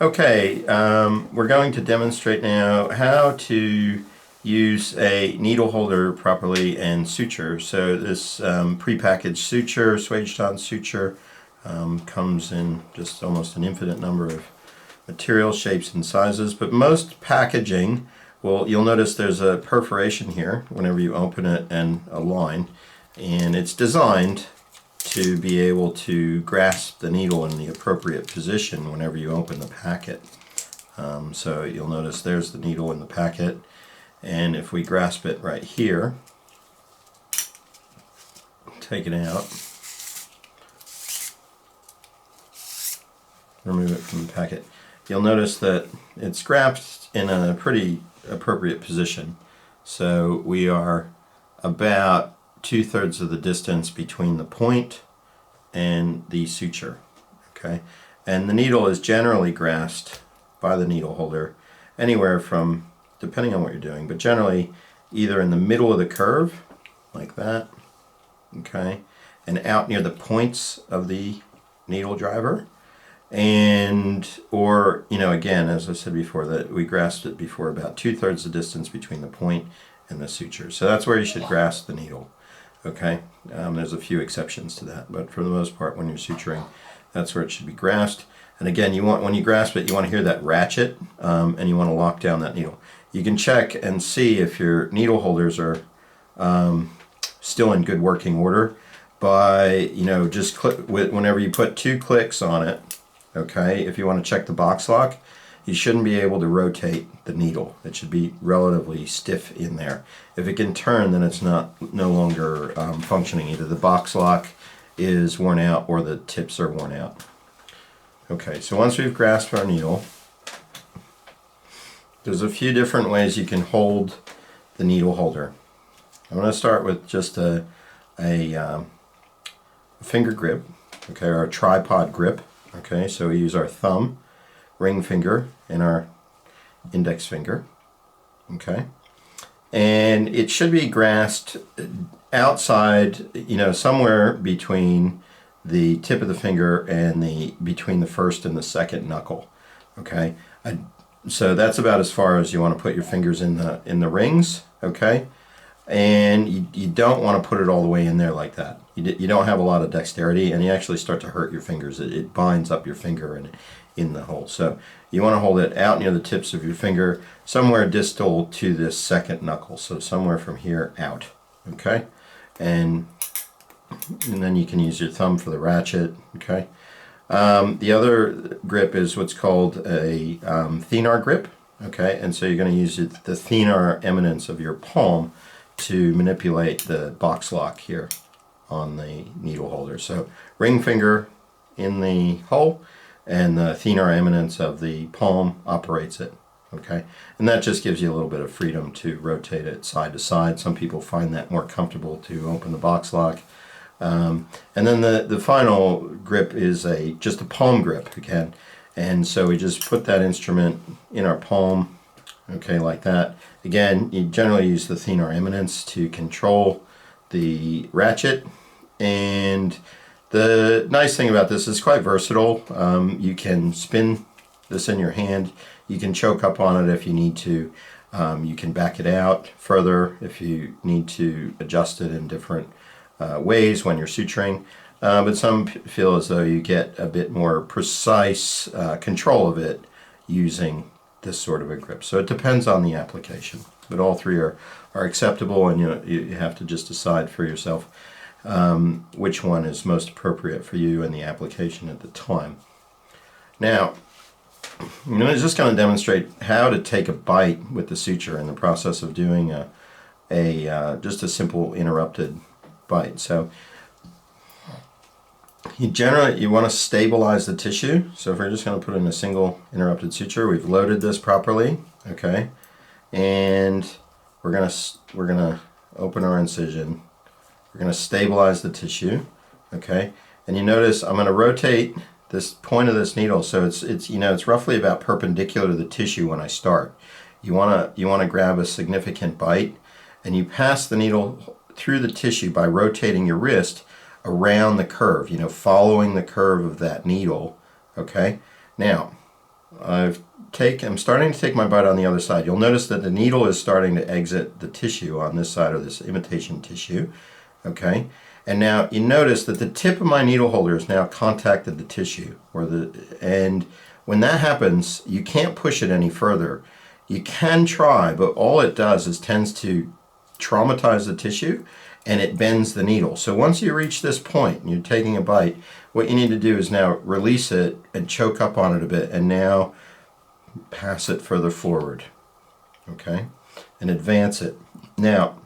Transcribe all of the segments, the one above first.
Okay, we're going to demonstrate now how to use a needle holder properly and suture. So this prepackaged suture, Swage suture, comes in just almost an infinite number of materials, shapes, and sizes. But most packaging, you'll notice there's a perforation here whenever you open it and a line, and it's designed to be able to grasp the needle in the appropriate position whenever you open the packet. So you'll notice there's the needle in the packet, and if we grasp it right here, take it out, remove it from the packet, you'll notice that it's grasped in a pretty appropriate position. So we are about 2/3 of the distance between the point and the suture. Okay, and the needle is generally grasped by the needle holder anywhere from, depending on what you're doing, but generally either in the middle of the curve like that, okay, and out near the points of the needle driver, and or again, as I said before, that we grasped it before, about 2/3 the distance between the point and the suture. So that's where you should grasp the needle. Okay, there's a few exceptions to that, but for the most part, when you're suturing, that's where it should be grasped. And again, when you grasp it, you want to hear that ratchet, and you want to lock down that needle. You can check and see if your needle holders are still in good working order by just click whenever you put 2 clicks on it. Okay, if you want to check the box lock, you shouldn't be able to rotate the needle. It should be relatively stiff in there. If it can turn, then it's no longer functioning. Either the box lock is worn out or the tips are worn out. Okay, so once we've grasped our needle, there's a few different ways you can hold the needle holder. I'm going to start with just a finger grip, okay, or a tripod grip. Okay, so we use our thumb, ring finger, and our index finger. Okay, and it should be grasped outside, somewhere between the tip of the finger and between the first and the second knuckle. Okay, so that's about as far as you want to put your fingers in the rings. Okay, and you don't want to put it all the way in there like that. You don't have a lot of dexterity, and you actually start to hurt your fingers. It binds up your finger and in the hole. So you want to hold it out near the tips of your finger, somewhere distal to this second knuckle. So somewhere from here out. Okay, and then you can use your thumb for the ratchet. Okay, the other grip is what's called a thenar grip. Okay, and so you're going to use the thenar eminence of your palm to manipulate the box lock here on the needle holder. So ring finger in the hole, and the thenar eminence of the palm operates it. Okay, and that just gives you a little bit of freedom to rotate it side to side. Some people find that more comfortable to open the box lock. And then the final grip is just a palm grip again. And so we just put that instrument in our palm, okay, like that. Again, you generally use the thenar eminence to control the ratchet. And the nice thing about this is quite versatile. You can spin this in your hand. You can choke up on it if you need to. You can back it out further if you need to adjust it in different ways when you're suturing. But some feel as though you get a bit more precise control of it using this sort of a grip. So it depends on the application. But all three are acceptable, and you have to just decide for yourself which one is most appropriate for you and the application at the time. Now, I'm just going to demonstrate how to take a bite with the suture in the process of doing just a simple interrupted bite. So you want to stabilize the tissue. So if we're just going to put in a single interrupted suture, we've loaded this properly, okay, and we're gonna open our incision. We're going to stabilize the tissue, okay, and you notice I'm going to rotate this point of this needle so it's roughly about perpendicular to the tissue when I start. You want to grab a significant bite, and you pass the needle through the tissue by rotating your wrist around the curve, following the curve of that needle. Okay, now I'm starting to take my bite on the other side. You'll notice that the needle is starting to exit the tissue on this side of this imitation tissue. Okay, and now you notice that the tip of my needle holder has now contacted the tissue, and when that happens, you can't push it any further. You can try, but all it does is tends to traumatize the tissue, and it bends the needle. So once you reach this point and you're taking a bite, what you need to do is now release it and choke up on it a bit, and now pass it further forward, okay, and advance it. Now,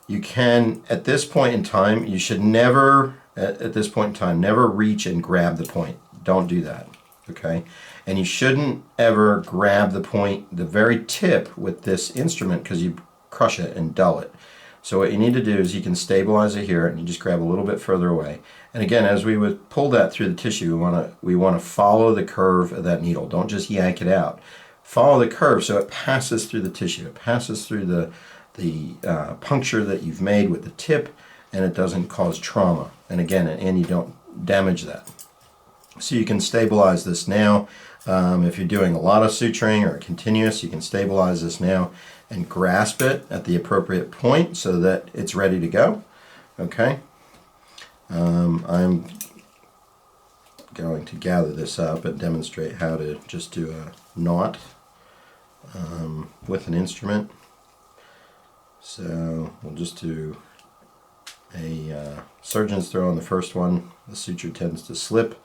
you can, at this point in time, you should never, at this point in time, never reach and grab the point. Don't do that, okay? And you shouldn't ever grab the point, the very tip with this instrument, because you crush it and dull it. So what you need to do is you can stabilize it here, and you just grab a little bit further away. And again, as we would pull that through the tissue, we want to follow the curve of that needle. Don't just yank it out. Follow the curve so it passes through the tissue. It passes through the puncture that you've made with the tip, and it doesn't cause trauma. And again, and you don't damage that. So you can stabilize this now. If you're doing a lot of suturing or continuous, you can stabilize this now and grasp it at the appropriate point so that it's ready to go. Okay. I'm going to gather this up and demonstrate how to just do a knot with an instrument. So we'll just do a surgeon's throw on the first one. The suture tends to slip,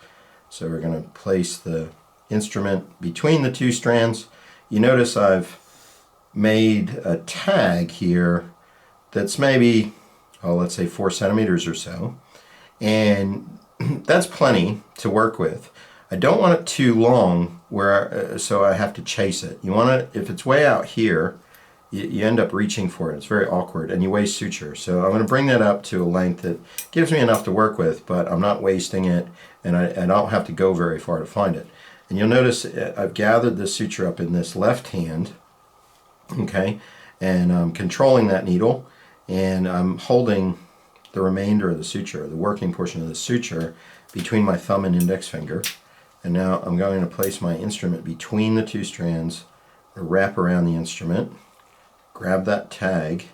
so we're going to place the instrument between the two strands. You notice I've made a tag here that's maybe, let's say 4 centimeters or so, and that's plenty to work with. I don't want it too long so I have to chase it. You want it, if it's way out here, you end up reaching for it. It's very awkward, and you waste suture. So I'm going to bring that up to a length that gives me enough to work with, but I'm not wasting it, and I don't have to go very far to find it. And you'll notice I've gathered the suture up in this left hand, okay, and I'm controlling that needle, and I'm holding the remainder of the suture, the working portion of the suture, between my thumb and index finger. And now I'm going to place my instrument between the two strands, wrap around the instrument, grab that tag,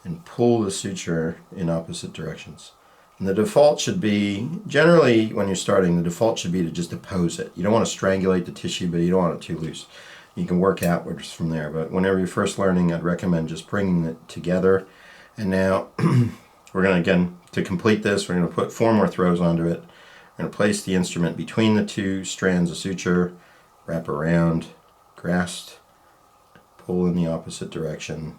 and pull the suture in opposite directions. And the default should be, generally when you're starting, the default should be to just oppose it. You don't want to strangulate the tissue, but you don't want it too loose. You can work outwards from there, but whenever you're first learning, I'd recommend just bringing it together. And now we're going to, again, to complete this, we're going to put 4 more throws onto it. We're going to place the instrument between the two strands of suture, wrap around, grasp, pull in the opposite direction,